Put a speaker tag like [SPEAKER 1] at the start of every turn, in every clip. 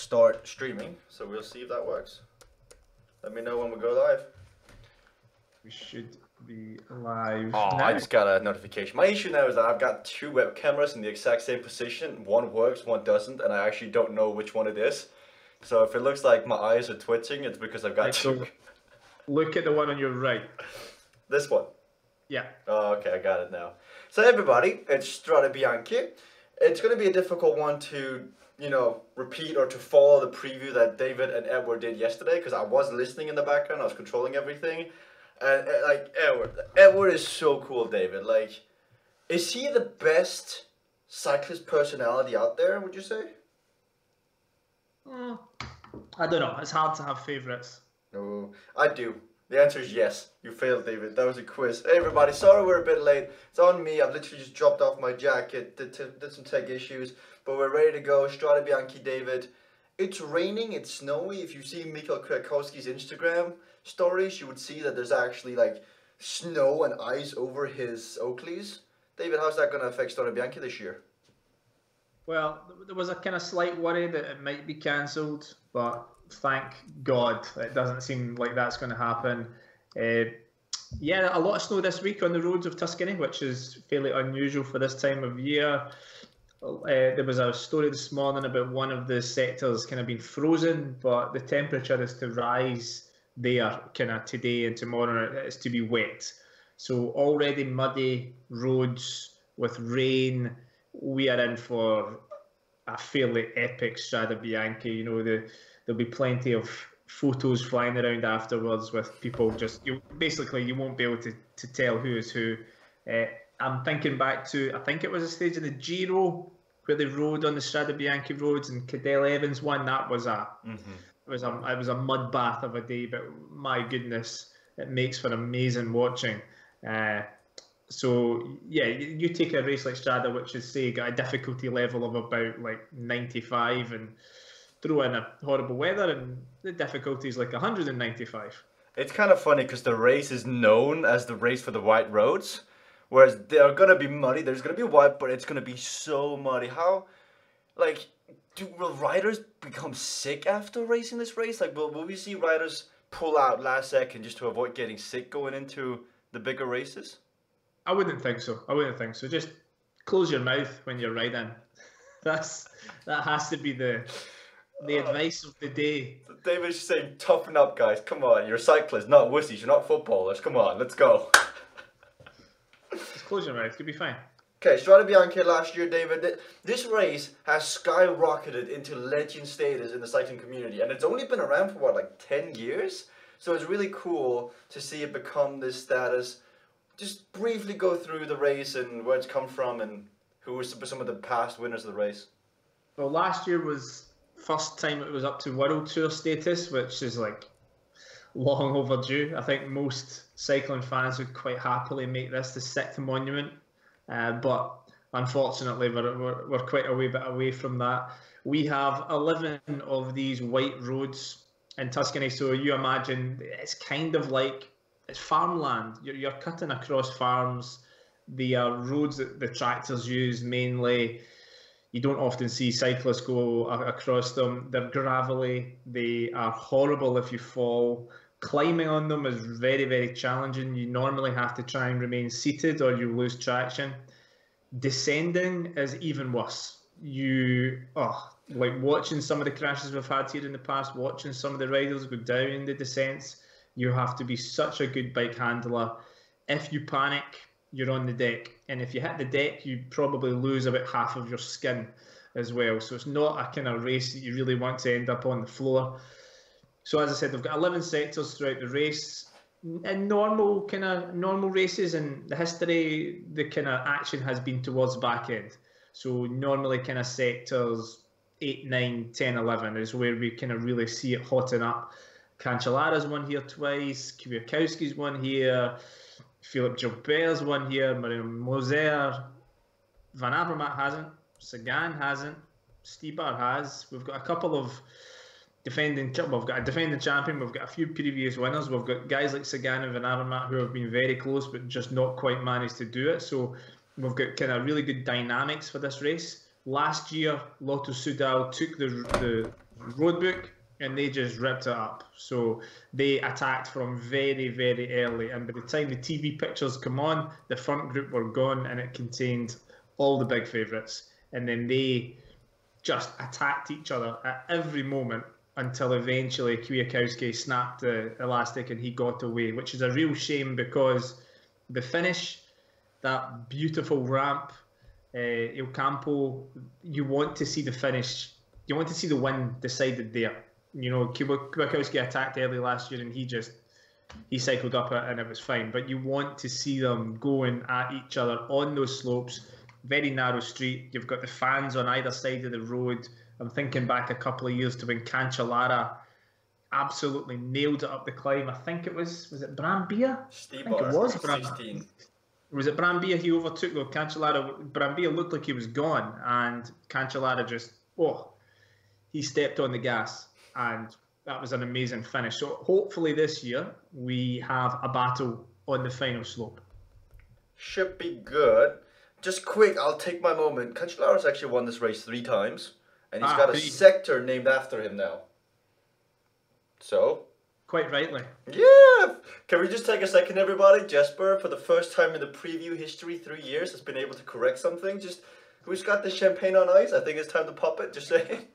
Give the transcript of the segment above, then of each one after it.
[SPEAKER 1] start streaming, so we'll see if that works. Let me know when we go live.
[SPEAKER 2] We should be live
[SPEAKER 1] Oh,
[SPEAKER 2] now.
[SPEAKER 1] I just got a notification. My issue now is that I've got two web cameras in the exact same position. One works, one doesn't, and I actually don't know which one it is. So if it looks like my eyes are twitching, it's because I've got
[SPEAKER 2] Right,
[SPEAKER 1] two.
[SPEAKER 2] so look at the one on your right.
[SPEAKER 1] This one.
[SPEAKER 2] Yeah.
[SPEAKER 1] Oh, okay, I got it now. So everybody, it's Strade Bianche. It's going to be a difficult one to, repeat or to follow the preview that David and Edward did yesterday, because I was listening in the background, I was controlling everything. And Edward is so cool, David. Like, is he the best cyclist personality out there, would you say?
[SPEAKER 2] I don't know. It's hard to have favourites.
[SPEAKER 1] No, I do. The answer is yes. You failed, David. That was a quiz. Hey, everybody, sorry we're a bit late. It's on me. I've literally just dropped off my jacket, did some tech issues, but we're ready to go. Strade Bianche, David. It's raining, it's snowy. If you see Mikael Kwiatkowski's Instagram stories, you would see that there's actually like snow and ice over his Oakleys. David, how's that going to affect Strade Bianche this year?
[SPEAKER 2] Well, there was a kind of slight worry that it might be cancelled, but thank God it doesn't seem like that's going to happen. Yeah, a lot of snow this week on the roads of Tuscany, which is fairly unusual for this time of year. There was a story this morning about one of the sectors kind of being frozen, but the temperature is to rise there kind of today and tomorrow. It's to be wet. So already muddy roads with rain. We are in for a fairly epic Strade Bianche. There'll be plenty of photos flying around afterwards with people you won't be able to tell who is who. I'm thinking back to, I think it was a stage of the Giro where they rode on the Strade Bianche roads and Cadell Evans won. That was it was a mud bath of a day, but my goodness, it makes for amazing watching. So yeah, you take a race like Strade, which is say got a difficulty level of about like 95, and throw in a horrible weather and the difficulty is like 195.
[SPEAKER 1] It's kind of funny because the race is known as the race for the white roads, whereas they're gonna be muddy. There's gonna be white, but it's gonna be so muddy. How, will riders become sick after racing this race? Like, will we see riders pull out last second just to avoid getting sick going into the bigger races?
[SPEAKER 2] I wouldn't think so. Just close your mouth when you're riding. That has to be the advice of the day.
[SPEAKER 1] David's saying, toughen up, guys. Come on, you're cyclists, not wussies. You're not footballers. Come on, let's go.
[SPEAKER 2] Just close your mouth. You'll be fine.
[SPEAKER 1] Okay, Strade Bianche last year, David. This race has skyrocketed into legend status in the cycling community, and it's only been around for what, 10 years? So it's really cool to see it become this status. Just briefly go through the race and where it's come from and who were some of the past winners of the race.
[SPEAKER 2] Well, last year was first time it was up to World Tour status, which is like long overdue. I think most cycling fans would quite happily make this the sixth monument, but unfortunately we're quite a wee bit away from that. We have 11 of these white roads in Tuscany, so you imagine it's kind of like it's farmland. You're cutting across farms. They are roads that the tractors use mainly. You don't often see cyclists go across them. They're gravelly. They are horrible if you fall. Climbing on them is very, very challenging. You normally have to try and remain seated or you lose traction. Descending is even worse. Like watching some of the crashes we've had here in the past, watching some of the riders go down in the descents, you have to be such a good bike handler. If you panic, you're on the deck. And if you hit the deck, you probably lose about half of your skin as well. So it's not a kind of race that you really want to end up on the floor. So as I said, they've got 11 sectors throughout the race. In normal races in the history, the kind of action has been towards back end. So normally kind of sectors 8, 9, 10, 11 is where we kind of really see it hotting up. Cancellara's won here twice, Kwiatkowski's won here, Philippe Gilbert's won here, Mario Moser, Van Avermaet hasn't, Sagan hasn't, Stibar has. We've got a couple of we've got a defending champion, we've got a few previous winners, we've got guys like Sagan and Van Avermaet who have been very close but just not quite managed to do it. So we've got kind of really good dynamics for this race. Last year, Lotto Soudal took the roadbook, and they just ripped it up. So they attacked from very, very early, and by the time the TV pictures come on, the front group were gone, and it contained all the big favourites. And then they just attacked each other at every moment until eventually Kwiatkowski snapped the elastic and he got away, which is a real shame because the finish, that beautiful ramp, Il Campo, you want to see the finish, you want to see the win decided there. You know, Kwiatkowski attacked early last year and he cycled up it and it was fine. But you want to see them going at each other on those slopes. Very narrow street. You've got the fans on either side of the road. I'm thinking back a couple of years to when Cancellara absolutely nailed it up the climb. I think it was it Brambilla? I think it was Brambilla. Was it Brambilla he overtook? Well, Brambilla looked like he was gone, and Cancellara just, he stepped on the gas, and that was an amazing finish. So hopefully this year we have a battle on the final slope.
[SPEAKER 1] Should be good. Just quick, I'll take my moment. Cancellara's actually won this race 3 times, and he's got a sector named after him now. So? Quite rightly. Yeah! Can we just take a second, everybody? Jesper, for the first time in the preview history, 3 years, has been able to correct something. Just, who's got the champagne on ice? I think it's time to pop it, just saying.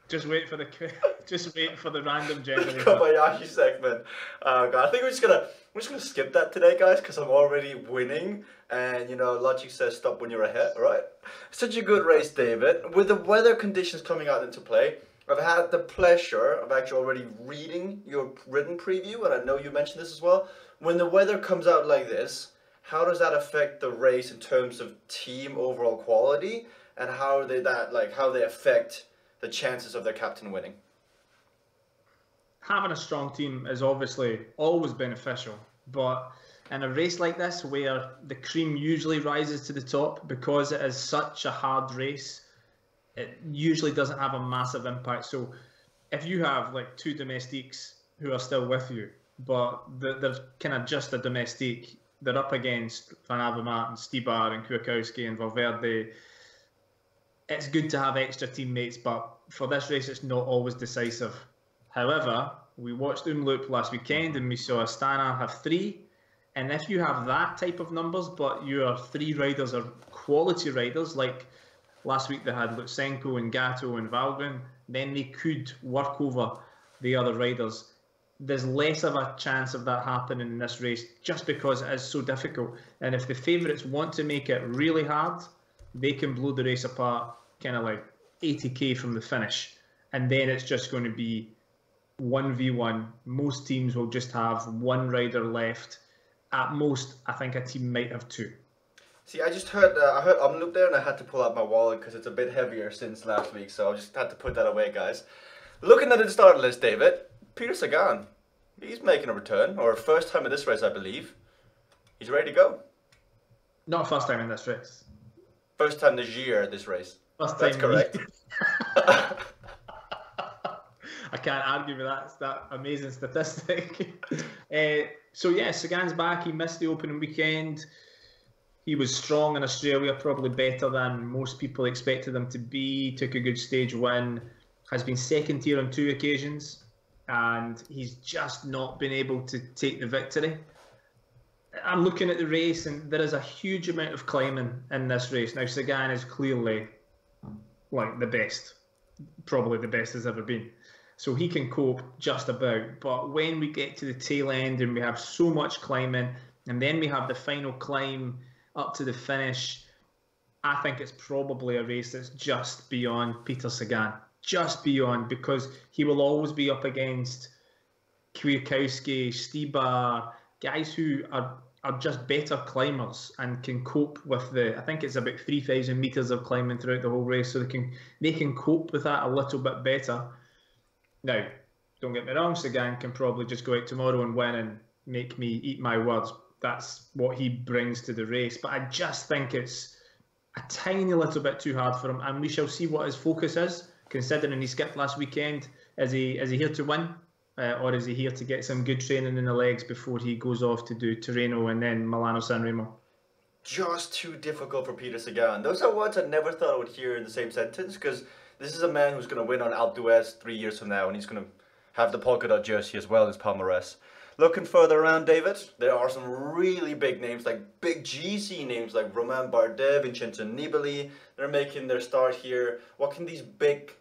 [SPEAKER 2] Just wait for the random generator.
[SPEAKER 1] Kobayashi segment. God, I think we're just gonna skip that today, guys, because I'm already winning. And you know, logic says stop when you're ahead, right? Such a good race, David. With the weather conditions coming out into play, I've had the pleasure of actually already reading your written preview, and I know you mentioned this as well. When the weather comes out like this, how does that affect the race in terms of team overall quality, and how they affect the chances of their captain winning?
[SPEAKER 2] Having a strong team is obviously always beneficial, but in a race like this where the cream usually rises to the top because it is such a hard race, it usually doesn't have a massive impact. So if you have like 2 domestiques who are still with you, but they're kind of just a domestique, they're up against Van Avermaet and Stibar and Kwiatkowski and Valverde, it's good to have extra teammates, but for this race it's not always decisive. However, we watched Umloop last weekend and we saw Astana have 3, and if you have that type of numbers but your 3 riders are quality riders, like last week they had Lutsenko and Gatto and Valgren, then they could work over the other riders. There's less of a chance of that happening in this race just because it is so difficult, and if the favourites want to make it really hard, they can blow the race apart kind of like 80k from the finish, and then it's just going to be 1v1. Most teams will just have 1 rider left. At most, I think a team might have 2.
[SPEAKER 1] See, I just heard Umloop there, and I had to pull out my wallet because it's a bit heavier since last week, so I just had to put that away, guys. Looking at the start list, David, Peter Sagan, he's making a return, or first time in this race, I believe. He's ready to go.
[SPEAKER 2] Not first time in this race.
[SPEAKER 1] First time this year, this race.
[SPEAKER 2] First
[SPEAKER 1] That's
[SPEAKER 2] time
[SPEAKER 1] correct.
[SPEAKER 2] I can't argue with that amazing statistic. So yeah, Sagan's back. He missed the opening weekend. He was strong in Australia, probably better than most people expected him to be. Took a good stage win. Has been second tier on 2 occasions, and he's just not been able to take the victory. I'm looking at the race, and there is a huge amount of climbing in this race. Now, Sagan is clearly like the best, probably the best has ever been. So he can cope just about. But when we get to the tail end and we have so much climbing, and then we have the final climb up to the finish, I think it's probably a race that's just beyond Peter Sagan. Just beyond, because he will always be up against Kwiatkowski, Stibar, guys who are just better climbers and can cope with I think it's about 3,000 metres of climbing throughout the whole race, so they can cope with that a little bit better. Now, don't get me wrong, Sagan can probably just go out tomorrow and win and make me eat my words. That's what he brings to the race. But I just think it's a tiny little bit too hard for him, and we shall see what his focus is, considering he skipped last weekend. Is he here to win? Or is he here to get some good training in the legs before he goes off to do Tirreno and then Milano-San Remo?
[SPEAKER 1] Just too difficult for Peter Sagan. Those are words I never thought I would hear in the same sentence, because This is a man who's going to win on Alpe d'Huez 3 years from now, and he's going to have the polka dot jersey as well as palmarès. Looking further around, David, there are some really big names, like big GC names like Romain Bardet, Vincenzo Nibali. They're making their start here. What can these big,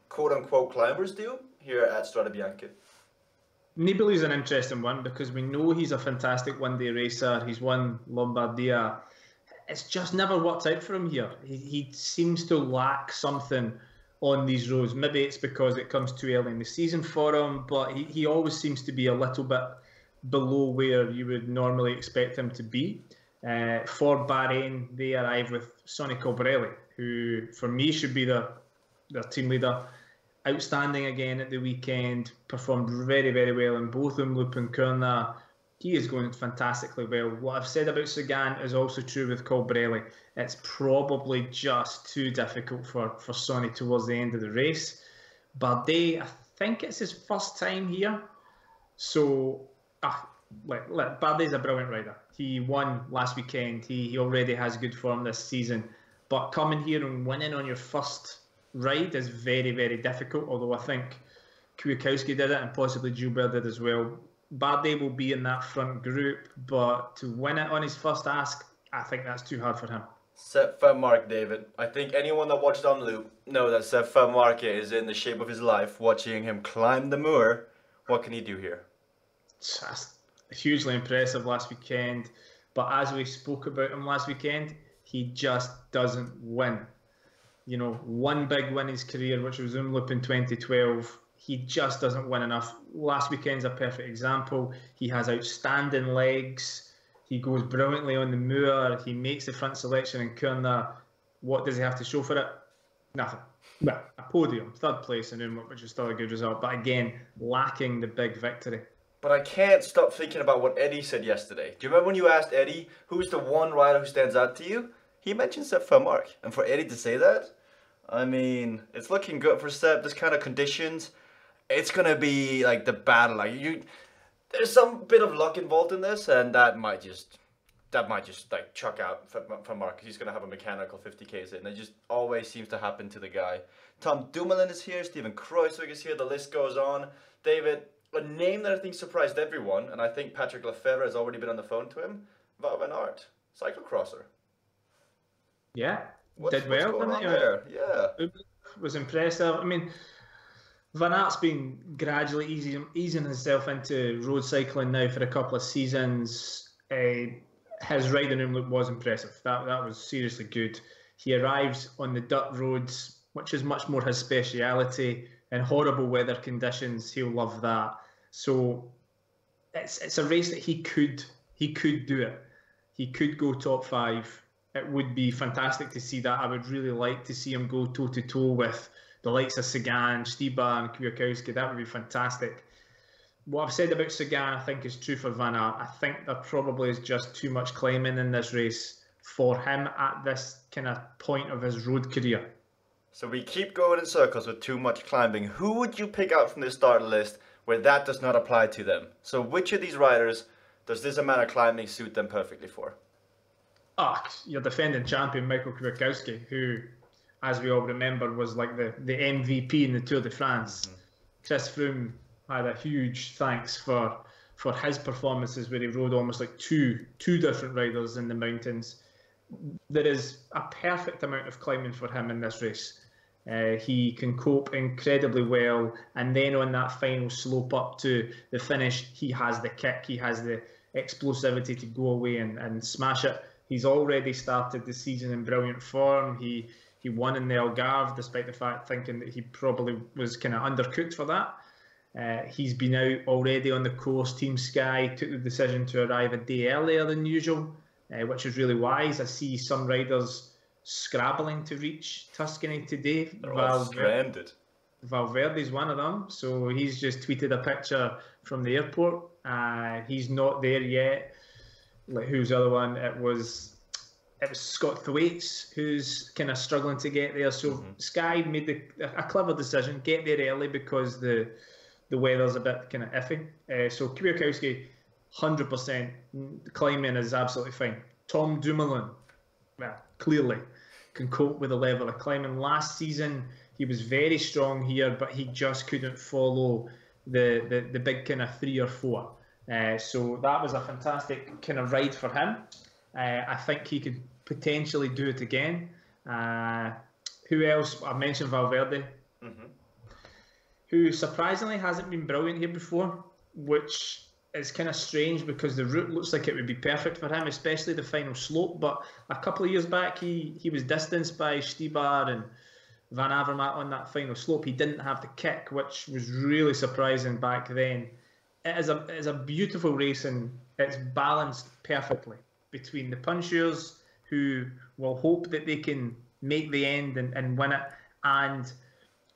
[SPEAKER 1] quote-unquote, climbers do here at Strade Bianche?
[SPEAKER 2] Nibali's an interesting one because we know he's a fantastic one-day racer. He's won Lombardia. It's just never worked out for him here. He seems to lack something on these roads. Maybe it's because it comes too early in the season for him, but he always seems to be a little bit below where you would normally expect him to be. For Bahrain, they arrive with Sonny Colbrelli, who for me should be their team leader. Outstanding again at the weekend, performed very, very well in both Umloop and Kurna. He is going fantastically well. What I've said about Sagan is also true with Colbrelli. It's probably just too difficult for Sonny towards the end of the race. Bardet, I think it's his first time here. So, Bardet's a brilliant rider. He won last weekend. He already has good form this season. But coming here and winning on your first ride is very, very difficult, although I think Kwiatkowski did it and possibly Gilbert did as well. Bardet will be in that front group, but to win it on his first ask, I think that's too hard for him.
[SPEAKER 1] Sepp Vermark, David. I think anyone that watched Omloop know that Sepp Vermark is in the shape of his life. Watching him climb the moor, what can he do here?
[SPEAKER 2] Just hugely impressive last weekend, but as we spoke about him last weekend, he just doesn't win. You know, one big win in his career, which was Umloop in 2012. He just doesn't win enough. Last weekend's a perfect example. He has outstanding legs. He goes brilliantly on the moor. He makes the front selection in Kurna. What does he have to show for it? Nothing. Well, a podium, third place in Umloop, which is still a good result. But again, lacking the big victory.
[SPEAKER 1] But I can't stop thinking about what Eddie said yesterday. Do you remember when you asked Eddie, who's the one rider who stands out to you? He mentioned Sepp Vermark. And for Eddie to say that, I mean, it's looking good for Sepp. This kind of conditions, it's going to be like the battle. There's some bit of luck involved in this, and that might just like chuck out Vermark. He's going to have a mechanical 50Ks in. It just always seems to happen to the guy. Tom Dumoulin is here. Stephen Kruijswijk is here. The list goes on. David, a name that I think surprised everyone, and I think Patrick Lefevere has already been on the phone to him, Wout van Aert, cyclocrosser.
[SPEAKER 2] Yeah,
[SPEAKER 1] did well. What's going on there? Yeah.
[SPEAKER 2] Was impressive. I mean, Van Aert's been gradually easing himself into road cycling now for a couple of seasons. His ride in Umloop was impressive. That was seriously good. He arrives on the dirt roads, which is much more his speciality. In horrible weather conditions, he'll love that. So it's a race that he could do it. He could go top 5. It would be fantastic to see that. I would really like to see him go toe-to-toe with the likes of Sagan, Stibar and Kwiatkowski. That would be fantastic. What I've said about Sagan, I think, is true for Van Aert. I think there probably is just too much climbing in this race for him at this kind of point of his road career.
[SPEAKER 1] So we keep going in circles with too much climbing. Who would you pick out from this starter list where that does not apply to them? So which of these riders does this amount of climbing suit them perfectly for?
[SPEAKER 2] Your defending champion, Michael Kwiatkowski, who, as we all remember, was like the MVP in the Tour de France. Mm-hmm. Chris Froome had a huge thanks for his performances where he rode almost like two different riders in the mountains. There is a perfect amount of climbing for him in this race. He can cope incredibly well, and then on that final slope up to the finish, he has the kick, he has the explosivity to go away and smash it. He's already started the season in brilliant form. He won in the Algarve, despite the fact thinking that he probably was kind of undercooked for that. He's been out already on the course. Team Sky took the decision to arrive a day earlier than usual, which is really wise. I see some riders scrabbling to reach Tuscany today.
[SPEAKER 1] They're all stranded.
[SPEAKER 2] Valverde's one of them, so he's just tweeted a picture from the airport. He's not there yet. Like, who's the other one? It was Scott Thwaites who's kind of struggling to get there. So Sky made a clever decision, get there early because the weather's a bit kind of iffy. So Kwiatkowski, 100%. Climbing is absolutely fine. Tom Dumoulin, well, clearly can cope with the level of climbing. Last season, He was very strong here, but he just couldn't follow the big kind of 3 or 4. So that was a fantastic kind of ride for him. I think he could potentially do it again. Who else? I mentioned Valverde, who surprisingly hasn't been brilliant here before, which is kind of strange because the route looks like it would be perfect for him, especially the final slope. But a couple of years back, he was distanced by Stibar and Van Avermaet on that final slope. He didn't have the kick, which was really surprising back then. It is a beautiful race, and it's balanced perfectly between the punchers who will hope that they can make the end and win it, and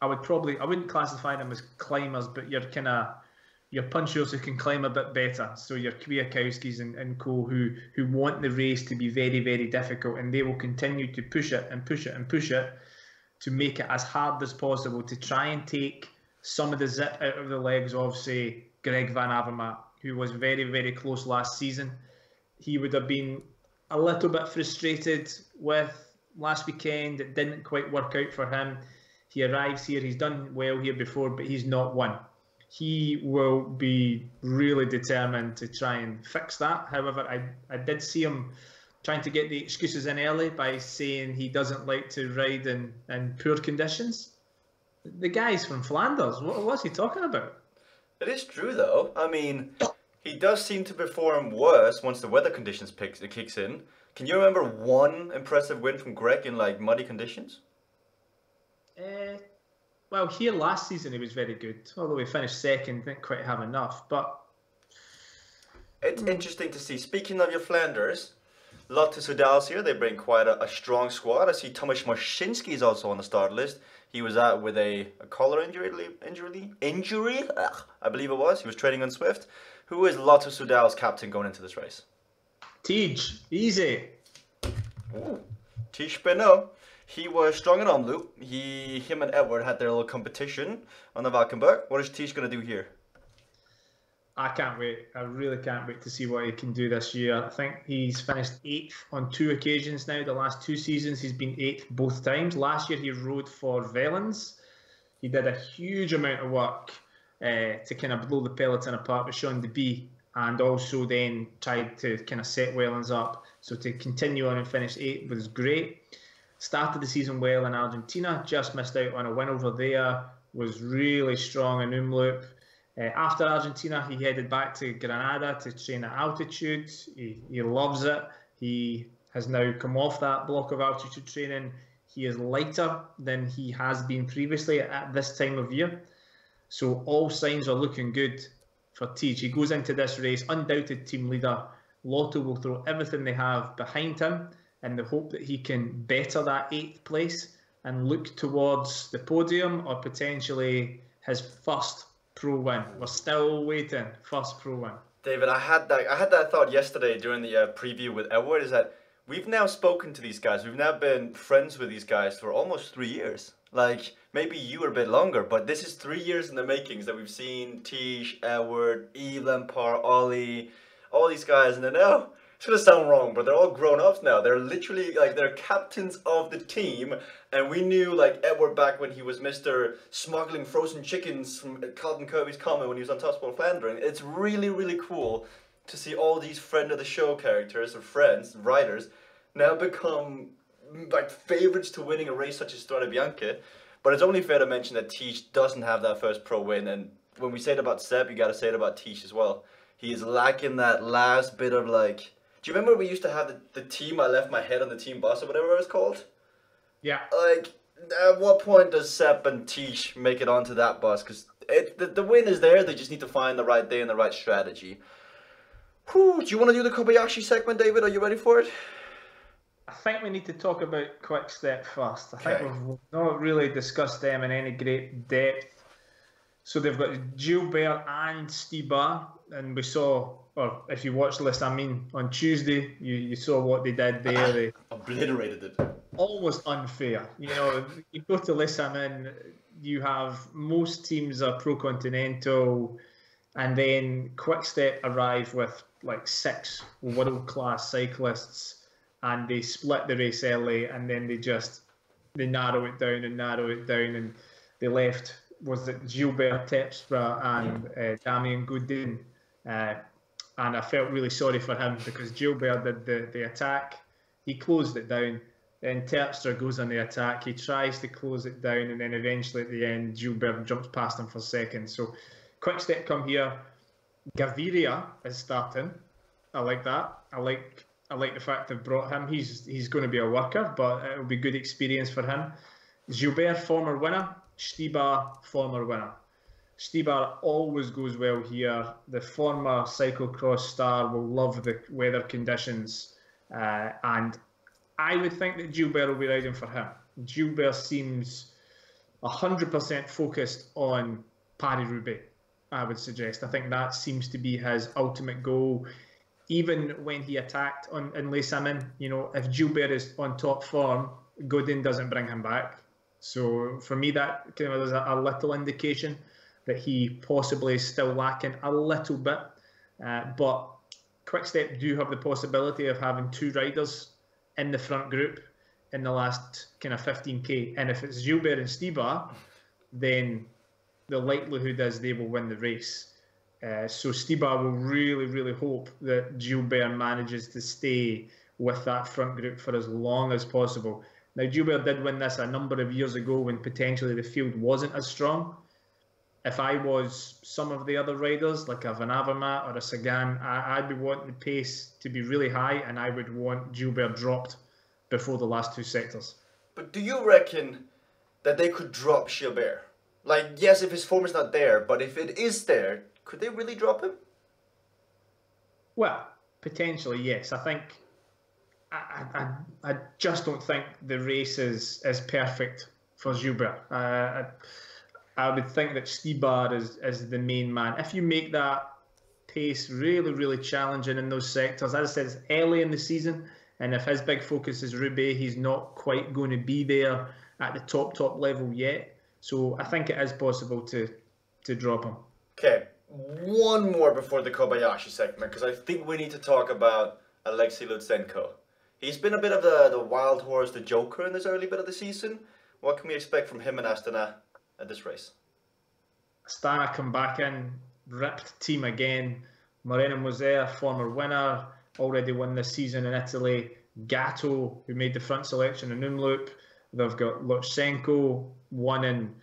[SPEAKER 2] I wouldn't classify them as climbers, but your punchers who can climb a bit better. So your Kwiatkowskis and co who want the race to be very, very difficult, and they will continue to push it and push it and push it to make it as hard as possible to try and take some of the zip out of the legs of, say, Greg Van Avermaet, who was very, very close last season. He would have been a little bit frustrated with last weekend. It didn't quite work out for him. He arrives here. He's done well here before, but he's not won. He will be really determined to try and fix that. However, I did see him trying to get the excuses in early by saying he doesn't like to ride in poor conditions. The guy's from Flanders. What's he talking about?
[SPEAKER 1] It is true, though. I mean, he does seem to perform worse once the weather conditions kicks in. Can you remember one impressive win from Greg in like muddy conditions?
[SPEAKER 2] Well, here last season he was very good. Although he finished second, didn't quite have enough. But
[SPEAKER 1] it's interesting to see. Speaking of your Flanders, Lotte Soudal's here. They bring quite a strong squad. I see Tomasz Marcinski is also on the start list. He was out with a collar injury, I believe it was. He was training on Swift. Who is Lotte Soudal's captain going into this race?
[SPEAKER 2] Tej, easy.
[SPEAKER 1] Tej Beno. He was strong in Omloop. Him and Edward had their little competition on the Valkenburg. What is Tej going to do here?
[SPEAKER 2] I can't wait. I really can't wait to see what he can do this year. I think he's finished 8th on 2 occasions now. The last 2 seasons he's been 8th both times. Last year he rode for Velens. He did a huge amount of work to kind of blow the peloton apart with Sean Deby, and also then tried to kind of set Wellens up. So to continue on and finish 8th was great. Started the season well in Argentina, just missed out on a win over there, was really strong in Umloop. After Argentina, he headed back to Granada to train at altitude. He loves it. He has now come off that block of altitude training. He is lighter than he has been previously at this time of year. So all signs are looking good for Tej. He goes into this race, undoubted team leader. Lotto will throw everything they have behind him in the hope that he can better that 8th place and look towards the podium or potentially his first pro win. We're still waiting. First pro win.
[SPEAKER 1] David, I had that thought yesterday during the preview with Edward, is that we've now spoken to these guys. We've now been friends with these guys for almost 3 years. Like, maybe you were a bit longer, but this is 3 years in the makings that we've seen Tej, Edward, Yves Lampard, Ollie, all these guys, and then now, it's gonna sound wrong, but they're all grown ups now. They're literally like, they're captains of the team, and we knew like Edward back when he was Mr. Smuggling Frozen Chickens from Carlton Kirby's comment when he was on Top Sport Flandering. It's really, really cool to see all these friend of the show characters or friends, riders, now become like favorites to winning a race such as Strade Bianche. But it's only fair to mention that Tej doesn't have that first pro win, and when we say it about Seb, you gotta say it about Tej as well. He is lacking that last bit of like. Do you remember we used to have the team I left my head on the team bus or whatever it was called?
[SPEAKER 2] Yeah.
[SPEAKER 1] Like, at what point does Sepp and Tej make it onto that bus? Because the win is there, they just need to find the right day and the right strategy. Whew, do you want to do the Kobayashi segment, David? Are you ready for it?
[SPEAKER 2] I think we need to talk about Quick Step first. I think we've not really discussed them in any great depth. So they've got Gilbert and Stibar, and we saw, or if you watched Les Amis on Tuesday, you saw what they did there. They
[SPEAKER 1] obliterated it.
[SPEAKER 2] Almost unfair. You know, you go to Les Amis, you have most teams are Pro Continental, and then Quick Step arrive with like 6 world-class cyclists, and they split the race early, and then they they narrow it down and narrow it down, and they left, was it Gilbert Tepstra and Damien Godin, and I felt really sorry for him because Gilbert did the attack, he closed it down, then Terpstra goes on the attack, he tries to close it down, and then eventually at the end Gilbert jumps past him for second. So Quick Step come here, Gaviria is starting. I like that. I like the fact they've brought him. He's going to be a worker, but it'll be good experience for him. Gilbert, former winner. Stibar, former winner. Stibar always goes well here. The former cyclocross star will love the weather conditions, and I would think that Gilbert will be riding for him. Gilbert seems 100% focused on Paris-Roubaix, I would suggest. I think that seems to be his ultimate goal. Even when he attacked in Les Amis, if Gilbert is on top form, Godin doesn't bring him back. So for me, that kind of is a little indication that he possibly is still lacking a little bit. But Quickstep do have the possibility of having two riders in the front group in the last kind of 15k. And if it's Gilbert and Stibar, then the likelihood is they will win the race. So Stibar will really, really hope that Gilbert manages to stay with that front group for as long as possible. Now, Gilbert did win this a number of years ago when potentially the field wasn't as strong. If I was some of the other riders, like a Van Avermaet or a Sagan, I'd be wanting the pace to be really high, and I would want Gilbert dropped before the last two sectors.
[SPEAKER 1] But do you reckon that they could drop Gilbert? Like, yes, if his form is not there, but if it is there, could they really drop him?
[SPEAKER 2] Well, potentially, yes. I think I just don't think the race is perfect for Gilbert. I would think that Stibar is the main man. If you make that pace really, really challenging in those sectors, as I said, it's early in the season, and if his big focus is Roubaix, he's not quite going to be there at the top level yet. So I think it is possible to drop him.
[SPEAKER 1] Okay, one more before the Kobayashi segment, because I think we need to talk about Alexei Lutsenko. He's been a bit of the wild horse, the joker in this early bit of the season. What can we expect from him and Astana at this race?
[SPEAKER 2] Astana come back in, ripped team again. Moreno Moser, former winner, already won this season in Italy. Gatto, who made the front selection in Umloop. They've got Lutsenko, won in,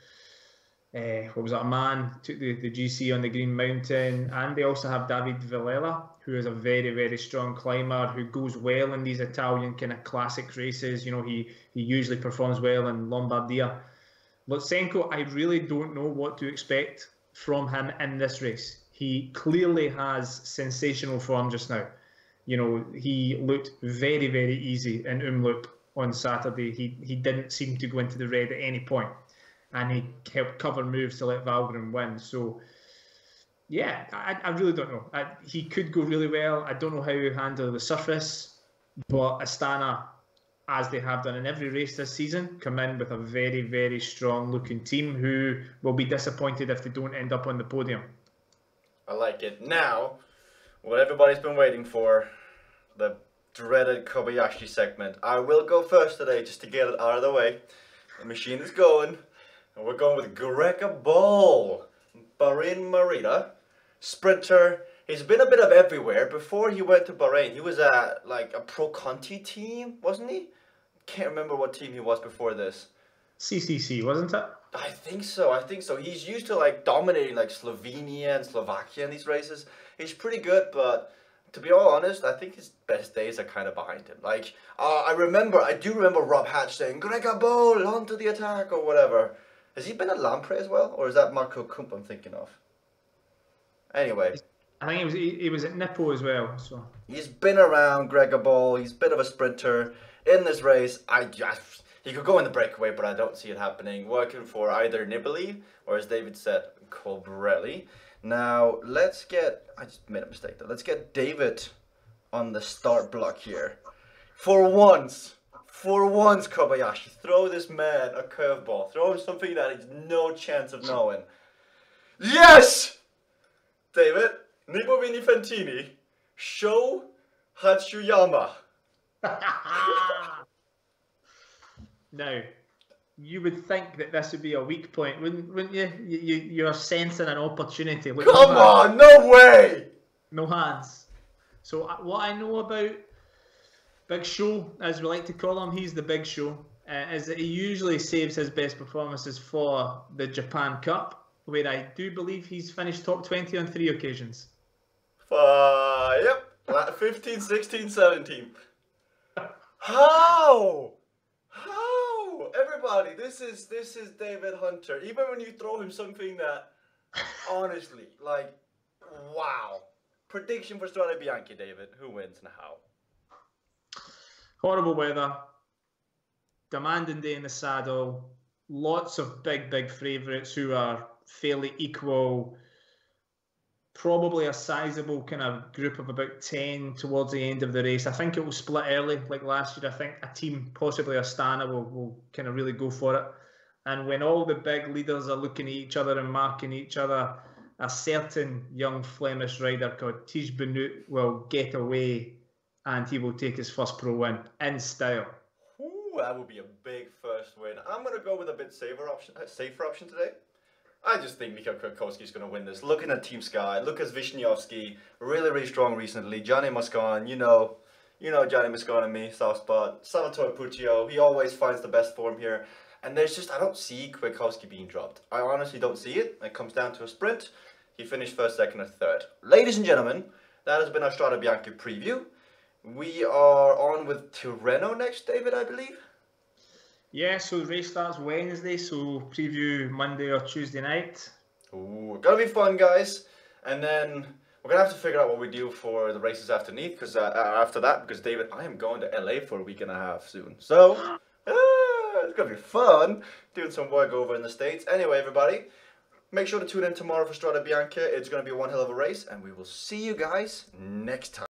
[SPEAKER 2] a man, took the GC on the Green Mountain. And they also have David Villela, who is a very, very strong climber, who goes well in these Italian kind of classic races. He usually performs well in Lombardia. Lutsenko, I really don't know what to expect from him in this race. He clearly has sensational form just now. He looked very, very easy in Umloop on Saturday. He didn't seem to go into the red at any point, and he helped cover moves to let Valgren win. So, yeah, I really don't know. He could go really well. I don't know how he handle the surface, but Astana, as they have done in every race this season, come in with a very, very strong looking team who will be disappointed if they don't end up on the podium.
[SPEAKER 1] I like it. Now, what everybody's been waiting for, the dreaded Kobayashi segment. I will go first today just to get it out of the way. The machine is going, and we're going with Grega Ball, Bahrain Merida, sprinter. He's been a bit of everywhere. Before he went to Bahrain, he was at like a Pro Conti team, wasn't he? Can't remember what team he was before this.
[SPEAKER 2] CCC, wasn't it?
[SPEAKER 1] I think so. He's used to like dominating like Slovenia and Slovakia in these races. He's pretty good, but to be all honest, I think his best days are kind of behind him. Like, I do remember Rob Hatch saying, Grega Ball, onto the attack, or whatever. Has he been at Lampre as well? Or is that Marco Kump I'm thinking of? Anyway.
[SPEAKER 2] I think he was at Nippo as well. So
[SPEAKER 1] he's been around, Grega Ball. He's a bit of a sprinter. In this race, he could go in the breakaway, but I don't see it happening. Working for either Nibali or, as David said, Colbrelli. Now, I just made a mistake though. Let's get David on the start block here. For once, Kobayashi, throw this man a curveball. Throw him something that he's no chance of knowing. Yes! David, Nibo Fantini, Sho Hatsuyama.
[SPEAKER 2] Now, you would think that this would be a weak point, wouldn't you? You're sensing an opportunity. Look,
[SPEAKER 1] Come on, no way!
[SPEAKER 2] no hands. So what I know about Big Show, as we like to call him, he's the Big Show, is that he usually saves his best performances for the Japan Cup, where I do believe he's finished top 20 on 3 occasions.
[SPEAKER 1] Yep, 15, 16, 17. How? Everybody, this is David Hunter. Even when you throw him something that, honestly, like, wow. Prediction for Strade Bianche, David. Who wins and how?
[SPEAKER 2] Horrible weather, demanding day in the saddle, lots of big favourites who are fairly equal, probably a sizable kind of group of about 10 towards the end of the race. I think it will split early, like last year. I think a team, possibly Astana, will kind of really go for it. And when all the big leaders are looking at each other and marking each other, a certain young Flemish rider called Tige Benoot will get away and he will take his first pro win in style.
[SPEAKER 1] Ooh, that would be a big first win. I'm going to go with a bit safer option today. I just think Mikhail Kwiatkowski's going to win this. Looking at Team Sky, Lukas Wisniewski, really strong recently. Johnny Moscon, you know Johnny Moscon and me, soft spot. Salvatore Puccio, he always finds the best form here. And there's just, I don't see Kwiatkowski being dropped. I honestly don't see it. It comes down to a sprint. He finished first, second, and third. Ladies and gentlemen, that has been our Strade Bianche preview. We are on with Tirreno next, David, I believe.
[SPEAKER 2] Yeah, so the race starts Wednesday, so preview Monday or Tuesday night.
[SPEAKER 1] Ooh, gonna be fun, guys. And then we're gonna have to figure out what we do for the races after that, because David, I am going to LA for a week and a half soon. So, it's gonna be fun doing some work over in the States. Anyway, everybody, make sure to tune in tomorrow for Strade Bianche. It's gonna be one hell of a race, and we will see you guys next time.